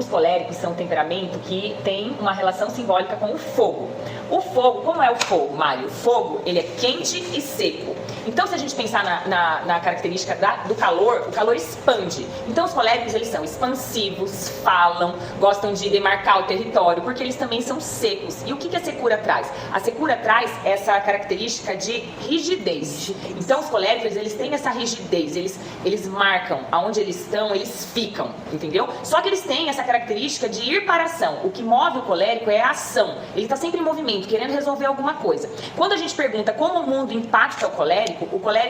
os coléricos são um temperamento que tem uma relação simbólica com o fogo. O fogo, como é o fogo, Mário? O fogo, ele é quente e seco. Então, se a gente pensar na característica do calor, o calor expande. Então, os coléricos, eles são expansivos, falam, gostam de demarcar o território, porque eles também são secos. E o que a secura traz? A secura traz essa característica de rigidez. Então, os coléricos, eles têm essa rigidez, eles marcam aonde eles estão, eles ficam, entendeu? Só que eles têm essa característica de ir para a ação. O que move o colérico é a ação. Ele está sempre em movimento, querendo resolver alguma coisa. Quando a gente pergunta como o mundo impacta o colérico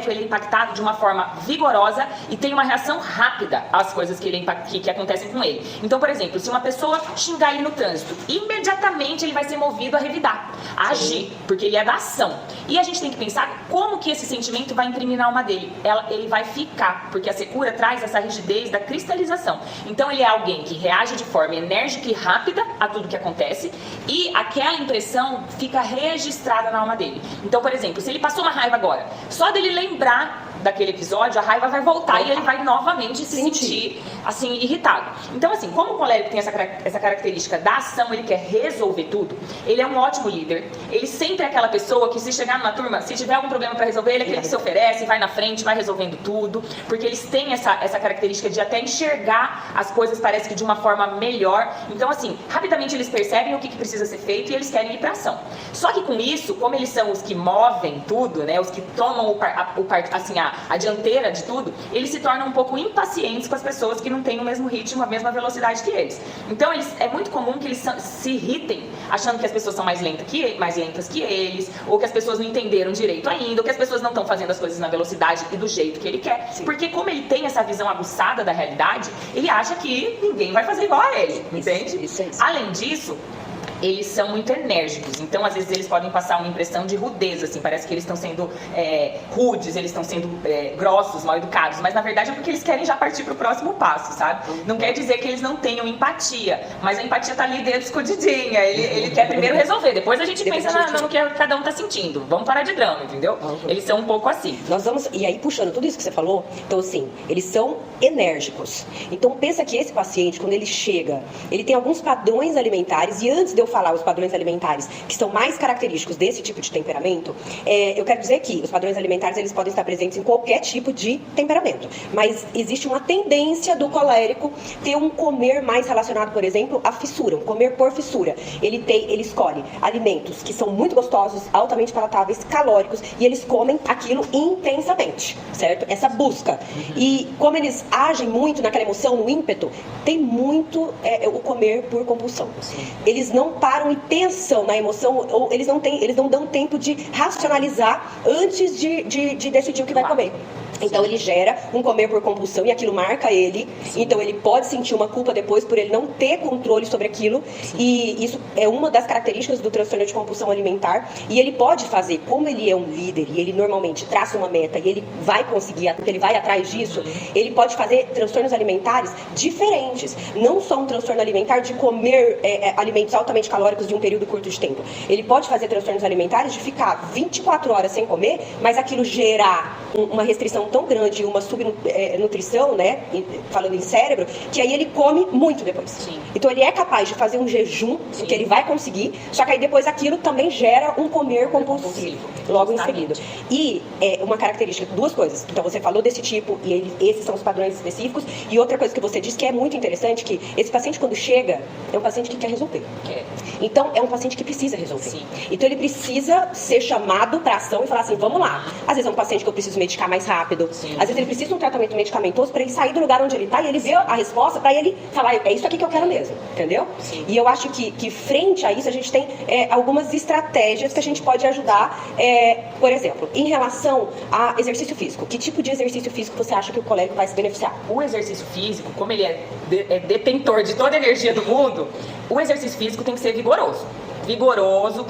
ele é impactado de uma forma vigorosa e tem uma reação rápida às coisas que acontecem com ele. Então, por exemplo, se uma pessoa xingar ele no trânsito, imediatamente ele vai ser movido a revidar, a agir, porque ele é da ação. E a gente tem que pensar como que esse sentimento vai imprimir na alma dele. Ele vai ficar, porque a secura traz essa rigidez da cristalização. Então, ele é alguém que reage de forma enérgica e rápida a tudo que acontece e aquela impressão fica registrada na alma dele. Então, por exemplo, se ele passou uma raiva agora, só dele lembrar daquele episódio, a raiva vai voltar e ele vai novamente se sentir, assim, irritado. Então, assim, como o colérico tem essa característica da ação, ele quer resolver tudo, ele é um ótimo líder, ele sempre é aquela pessoa que, se chegar numa turma, se tiver algum problema para resolver, ele é aquele que se oferece, vai na frente, vai resolvendo tudo, porque eles têm essa característica de até enxergar as coisas, parece que de uma forma melhor. Então, assim, rapidamente eles percebem o que precisa ser feito e eles querem ir para ação. Só que com isso, como eles são os que movem tudo, né, os que tomam a dianteira de tudo, eles se tornam um pouco impacientes com as pessoas que não têm o mesmo ritmo, a mesma velocidade que eles. Então, é muito comum que eles se irritem, achando que as pessoas são mais lentas que eles, ou que as pessoas não entenderam direito ainda, ou que as pessoas não estão fazendo as coisas na velocidade e do jeito que ele quer. Sim. Porque como ele tem essa visão aguçada da realidade, ele acha que ninguém vai fazer igual a ele, entende? Isso. Além disso, eles são muito enérgicos, então às vezes eles podem passar uma impressão de rudeza, assim, parece que eles estão sendo rudes, eles estão sendo grossos, mal educados, mas na verdade é porque eles querem já partir para o próximo passo, sabe? Não quer dizer que eles não tenham empatia, mas a empatia tá ali dentro escondidinha, ele quer primeiro resolver, depois a gente pensa no que cada um tá sentindo, vamos parar de drama, entendeu? Eles são um pouco assim. E aí puxando tudo isso que você falou, então assim, eles são enérgicos, então pensa que esse paciente, quando ele chega, ele tem alguns padrões alimentares, e antes de eu falar os padrões alimentares que são mais característicos desse tipo de temperamento, eu quero dizer que os padrões alimentares eles podem estar presentes em qualquer tipo de temperamento, mas existe uma tendência do colérico ter um comer mais relacionado, por exemplo, à fissura, um comer por fissura. Ele escolhe alimentos que são muito gostosos, altamente palatáveis, calóricos, e eles comem aquilo intensamente, certo? Essa busca. E como eles agem muito naquela emoção, no ímpeto, tem muito o comer por compulsão. Eles não param e pensam na emoção, ou eles não dão tempo de racionalizar antes de decidir o que vai comer. Então ele gera um comer por compulsão e aquilo marca ele. Sim. Então ele pode sentir uma culpa depois por ele não ter controle sobre aquilo. Sim. E isso é uma das características do transtorno de compulsão alimentar. E ele pode fazer, como ele é um líder e ele normalmente traça uma meta e ele vai conseguir, porque ele vai atrás disso, ele pode fazer transtornos alimentares diferentes. Não só um transtorno alimentar de comer alimentos altamente calóricos de um período curto de tempo. Ele pode fazer transtornos alimentares de ficar 24 horas sem comer, mas aquilo gerar uma restrição tão grande, uma subnutrição, né, falando em cérebro, que aí ele come muito depois. Sim. Então ele é capaz de fazer um jejum, Sim. que ele vai conseguir, só que aí depois aquilo também gera um comer compulsivo, logo Justamente. Em seguida. E uma característica, duas coisas. Então você falou desse tipo, e esses são os padrões específicos, e outra coisa que você disse que é muito interessante, que esse paciente quando chega, é um paciente que quer resolver. Então é um paciente que precisa resolver. Sim. Então ele precisa ser chamado para ação e falar assim, vamos lá. Às vezes é um paciente que eu preciso medicar mais rápido, Sim. Às vezes ele precisa de um tratamento medicamentoso para ele sair do lugar onde ele está e ele ver a resposta para ele falar, é isso aqui que eu quero mesmo, entendeu? Sim. E eu acho que frente a isso a gente tem algumas estratégias que a gente pode ajudar, por exemplo, em relação a exercício físico. Que tipo de exercício físico você acha que o colérico vai se beneficiar? O exercício físico, como ele é detentor de toda a energia do mundo, o exercício físico tem que ser vigoroso,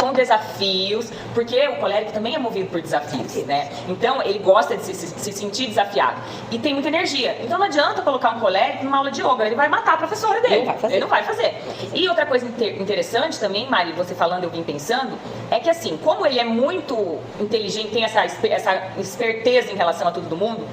com desafios, porque o colérico também é movido por desafios, né? Então ele gosta de se sentir desafiado e tem muita energia. Então não adianta colocar um colérico numa aula de yoga, ele vai matar a professora dele. Ele não vai fazer. E outra coisa interessante também, Mari, você falando, eu vim pensando, é que assim, como ele é muito inteligente, tem essa esperteza em relação a tudo do mundo,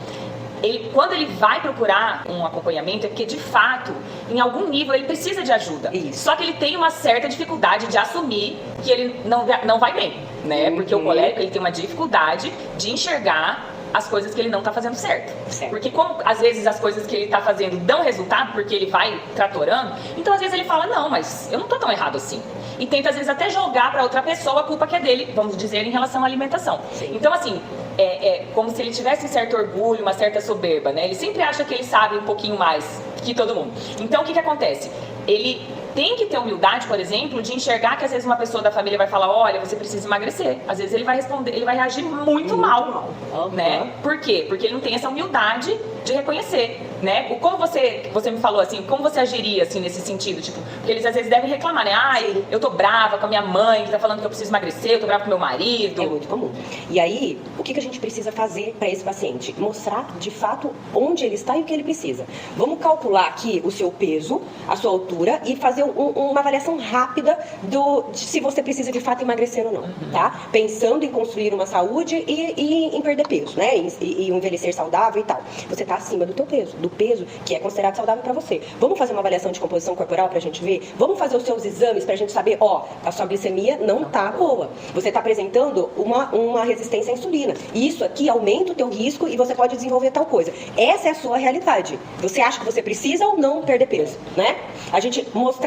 quando ele vai procurar um acompanhamento, é porque, de fato, em algum nível, ele precisa de ajuda. Isso. Só que ele tem uma certa dificuldade de assumir que ele não vai bem, né? Porque o colérico, ele tem uma dificuldade de enxergar as coisas que ele não tá fazendo certo. Porque como às vezes as coisas que ele tá fazendo dão resultado, porque ele vai tratorando, então às vezes ele fala, não, mas eu não tô tão errado assim. E tenta às vezes até jogar pra outra pessoa a culpa que é dele, vamos dizer, em relação à alimentação. Sim. Então assim, é como se ele tivesse um certo orgulho, uma certa soberba, né? Ele sempre acha que ele sabe um pouquinho mais que todo mundo. Então o que acontece? Ele tem que ter humildade, por exemplo, de enxergar que às vezes uma pessoa da família vai falar, olha, você precisa emagrecer. Às vezes ele vai responder, ele vai reagir muito mal, né? Por quê? Porque ele não tem essa humildade de reconhecer, né? Como você me falou assim, como você agiria assim nesse sentido, tipo, porque eles às vezes devem reclamar, né? Ai, eu tô brava com a minha mãe que tá falando que eu preciso emagrecer, eu tô brava com meu marido. É muito comum. E aí, o que a gente precisa fazer para esse paciente? Mostrar de fato onde ele está e o que ele precisa. Vamos calcular aqui o seu peso, a sua altura e fazer uma avaliação rápida de se você precisa de fato emagrecer ou não, tá? Pensando em construir uma saúde e em perder peso, né? E envelhecer saudável e tal. Você tá acima do teu peso, do peso que é considerado saudável para você. Vamos fazer uma avaliação de composição corporal pra gente ver? Vamos fazer os seus exames pra gente saber, a sua glicemia não tá boa. Você tá apresentando uma resistência à insulina. E isso aqui aumenta o teu risco e você pode desenvolver tal coisa. Essa é a sua realidade. Você acha que você precisa ou não perder peso, né? A gente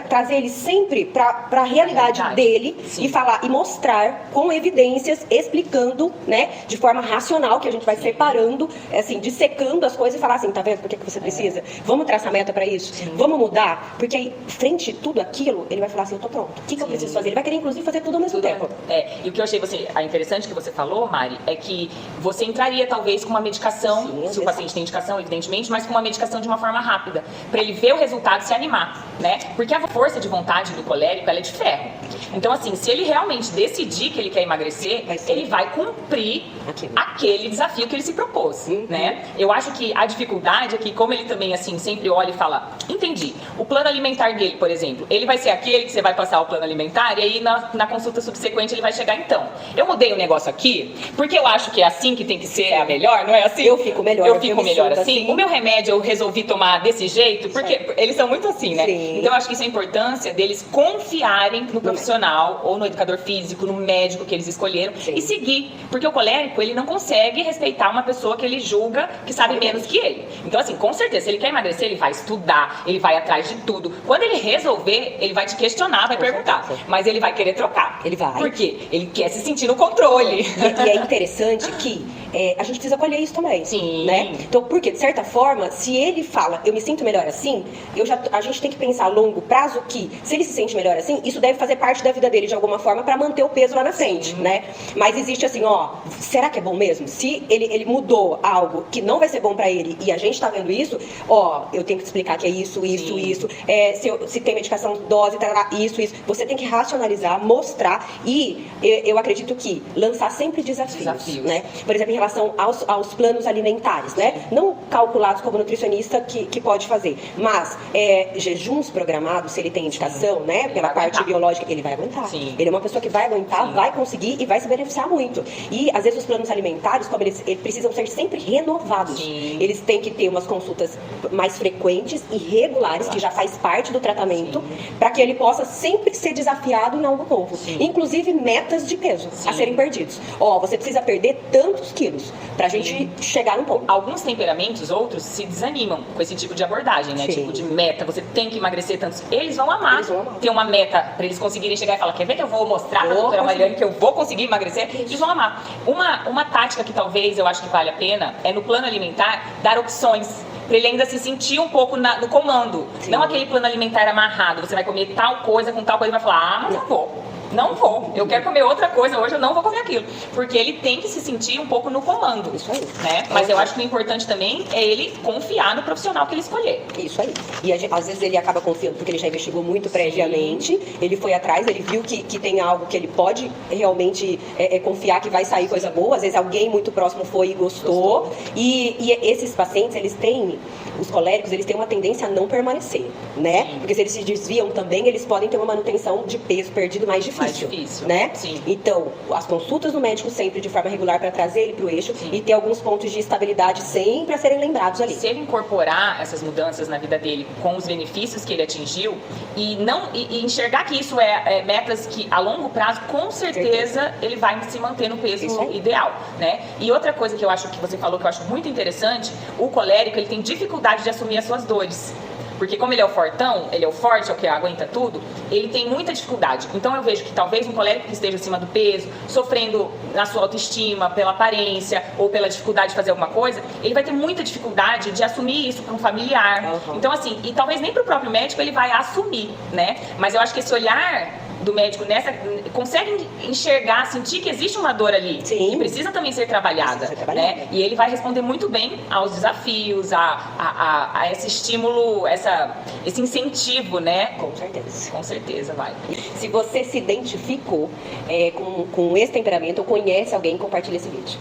trazer ele sempre para a realidade dele. Sim. E falar e mostrar com evidências, explicando, né, de forma racional, que a gente vai separando, assim, dissecando as coisas e falar assim, tá vendo por que você precisa? Vamos traçar meta para isso? Sim. Vamos mudar? Porque aí, frente a tudo aquilo, ele vai falar assim, eu tô pronto. O que eu preciso fazer? Ele vai querer, inclusive, fazer tudo ao mesmo tempo. E o que eu achei interessante que você falou, Mari, é que você entraria, talvez, com uma medicação, se o paciente tem indicação, evidentemente, mas com uma medicação de uma forma rápida, para ele ver o resultado e se animar, né? Porque a força de vontade do colérico, ela é de ferro. Então, assim, se ele realmente decidir que ele quer emagrecer, ele vai cumprir aquele desafio que ele se propôs, né? Eu acho que a dificuldade é que, como ele também, assim, sempre olha e fala, entendi, o plano alimentar dele, por exemplo, ele vai ser aquele que você vai passar o plano alimentar e aí na consulta subsequente ele vai chegar, então, eu mudei o negócio aqui, porque eu acho que é assim que tem que ser a melhor, não é assim? Eu fico melhor. Eu fico melhor assim. O meu remédio eu resolvi tomar desse jeito, porque eles são muito assim, né? Sim. Então eu acho que isso é a importância deles confiarem no profissional ou no educador físico, no médico que eles escolheram. Sim. E seguir, porque o colérico, ele não consegue respeitar uma pessoa que ele julga que sabe menos que ele. Então assim, com certeza, se ele quer emagrecer, ele vai estudar, ele vai atrás de tudo. Quando ele resolver, ele vai te questionar, vai perguntar, mas ele vai querer trocar. Ele vai. Por quê? Ele quer se sentir no controle. E é interessante que a gente precisa colher isso também. Sim. Né? Então, porque, de certa forma, se ele fala, eu me sinto melhor assim, a gente tem que pensar a longo prazo que, se ele se sente melhor assim, isso deve fazer parte da vida dele de alguma forma para manter o peso lá na frente, né? Mas existe assim, será que é bom mesmo? Se ele mudou algo que não vai ser bom para ele e a gente tá vendo isso, eu tenho que explicar que é isso. Se tem medicação, dose, isso. Você tem que racionalizar, mostrar e eu acredito que lançar sempre desafios. Né? Por exemplo, em relação aos planos alimentares, né? Não calculados como nutricionista que pode fazer, mas jejuns programados, se ele tem indicação, né? Pela parte biológica, ele vai aguentar. Sim. Ele é uma pessoa que vai aguentar, vai conseguir e vai se beneficiar muito. E às vezes os planos alimentares, como eles precisam ser sempre renovados. Sim. Eles têm que ter umas consultas mais frequentes e regulares, que já faz parte do tratamento, para que ele possa sempre ser desafiado em algo novo. Sim. Inclusive metas de peso a serem perdidos. Você precisa perder tantos quilos pra gente chegar num ponto. Alguns temperamentos, outros, se desanimam com esse tipo de abordagem, né? Sim. Tipo de meta, você tem que emagrecer tantos. Eles vão amar ter uma meta pra eles conseguirem chegar e falar, quer ver que eu vou mostrar pra doutora Mariane que eu vou conseguir emagrecer? Eles vão amar. Uma tática que talvez eu acho que vale a pena é no plano alimentar dar opções pra ele ainda se sentir um pouco no comando. Sim. Não aquele plano alimentar amarrado, você vai comer tal coisa com tal coisa e vai falar, mas não vou. Não vou, eu quero comer outra coisa hoje, eu não vou comer aquilo. Porque ele tem que se sentir um pouco no comando. Isso aí. Né? Mas eu acho que o importante também é ele confiar no profissional que ele escolher. Isso aí. E às vezes ele acaba confiando porque ele já investigou muito previamente, ele foi atrás, ele viu que tem algo que ele pode realmente confiar que vai sair coisa boa. Às vezes alguém muito próximo foi e gostou. E esses pacientes, os coléricos, eles têm uma tendência a não permanecer, né? Sim. Porque se eles se desviam também, eles podem ter uma manutenção de peso perdido mais difícil. Mais difícil, né? Sim. Então, as consultas do médico sempre de forma regular para trazer ele para o eixo e ter alguns pontos de estabilidade sempre a serem lembrados ali. Se ele incorporar essas mudanças na vida dele com os benefícios que ele atingiu e enxergar que isso é metas que a longo prazo, com certeza ele vai se manter no peso ideal, né? E outra coisa que eu acho que você falou que eu acho muito interessante, o colérico ele tem dificuldade de assumir as suas dores. Porque como ele é o fortão, ele é o forte, é o que aguenta tudo, ele tem muita dificuldade. Então eu vejo que talvez um colérico que esteja acima do peso, sofrendo na sua autoestima, pela aparência ou pela dificuldade de fazer alguma coisa, ele vai ter muita dificuldade de assumir isso para um familiar. Então assim, e talvez nem para o próprio médico ele vai assumir, né? Mas eu acho que esse olhar do médico consegue enxergar, sentir que existe uma dor ali, que precisa também ser trabalhada, né? E ele vai responder muito bem aos desafios, a esse estímulo, esse incentivo, né? Com certeza. Com certeza, vai. Se você se identificou com esse temperamento ou conhece alguém, compartilha esse vídeo.